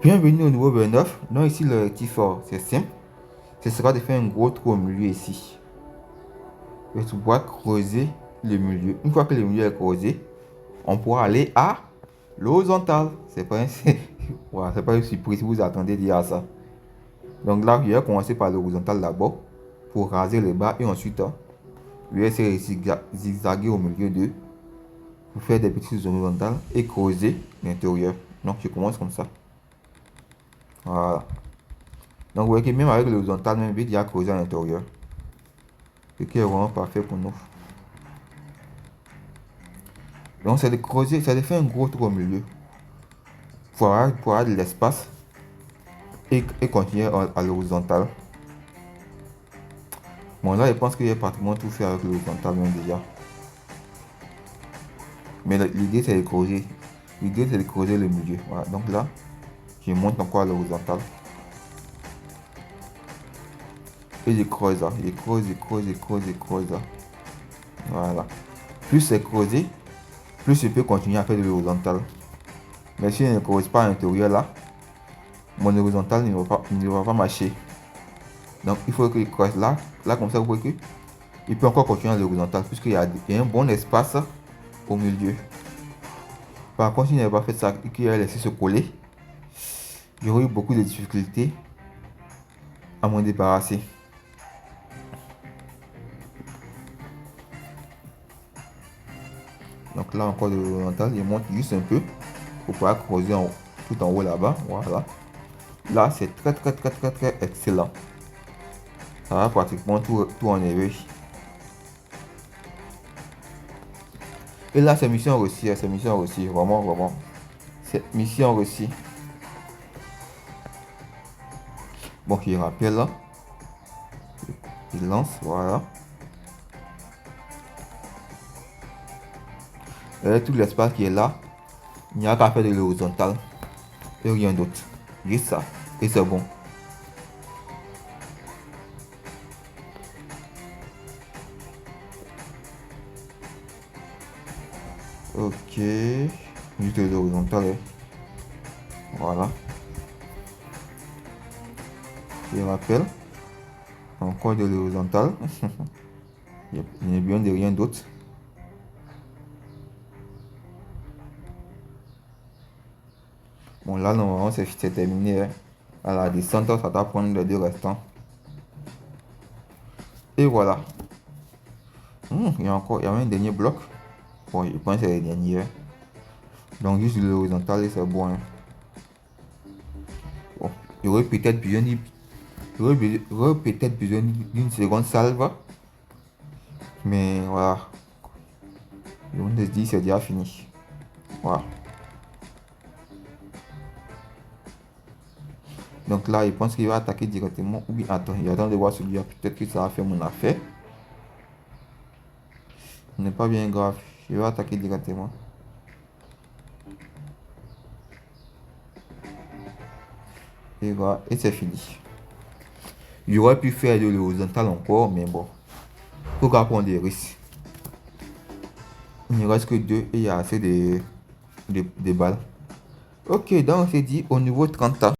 Bienvenue au nouveau 29. Donc ici le rectifiant, c'est simple. Ce sera de faire un gros trou au milieu ici. Et tu pourras creuser le milieu. Une fois que le milieu est creusé, on pourra aller à l'horizontale. C'est pas, voilà, c'est pas une surprise si vous attendez dire ça. Donc là, je vais commencer par l'horizontale d'abord pour raser le bas et ensuite, je vais essayer de zigzaguer au milieu d'eux pour faire des petites horizontales et creuser l'intérieur. Donc je commence comme ça. Voilà. Donc vous voyez que même avec l'horizontale, même vite, il y a creusé à l'intérieur. Ce qui est vraiment parfait pour nous. Donc c'est de creuser, c'est de faire un gros trou au milieu. Pour avoir de l'espace et continuer à l'horizontale. Bon là je pense que j'ai pratiquement tout fait avec l'horizontale même déjà. Mais l'idée c'est de creuser. L'idée c'est de creuser le milieu. Voilà. Donc là, je monte encore à l'horizontale. Et je creuse là. Je creuse, je creuse, je creuse, je creuse là. Voilà. Plus c'est creusé, plus je peux continuer à faire de l'horizontale. Mais si je ne creuse pas à l'intérieur là, mon horizontal ne va pas marcher. Donc il faut que je creuse là. Là comme ça vous voyez que il peut encore continuer à l'horizontale puisqu'il y a un bon espace au milieu. Par contre, si je n'avais pas fait ça et qu'il a laissé se coller, j'aurais eu beaucoup de difficultés à m'en débarrasser. Donc là encore de l'horizontale, je monte juste un peu pour pouvoir creuser tout en haut là-bas. Voilà. Là, c'est très excellent. Ça va pratiquement tout enlever. Et là, c'est mission réussie. C'est mission réussie. Vraiment, vraiment. C'est mission réussie. Bon, je rappelle là. Il lance. Voilà. Et tout l'espace qui est là, il n'y a qu'à faire de l'horizontale. Et rien d'autre. Juste ça. Et c'est bon. Ok. Juste de l'horizontale. Voilà. Je rappelle. Encore de l'horizontale. Il n'y a bien de rien d'autre. Bon, là, normalement, c'est terminé. Hein. À la descente, ça doit prendre les deux restants. Et voilà. Il y a encore un dernier bloc. Bon, je pense que c'est le dernier. Hein. Donc, juste l'horizontale, c'est bon. Hein. Bon, j'aurais peut-être besoin d'une seconde salve. Mais voilà. On se dit c'est déjà fini. Voilà. Donc là, je pense qu'il va attaquer directement. Oui, attends, j'attends de voir celui-là. Peut-être que ça va faire mon affaire. Ce n'est pas bien grave. Je vais attaquer directement. Et voilà, et c'est fini. J'aurais pu faire de l'horizontal encore, mais bon. Faut pas prendre des risques. Il ne reste que deux et il y a assez de balles. Ok, donc on s'est dit au niveau 30 ans.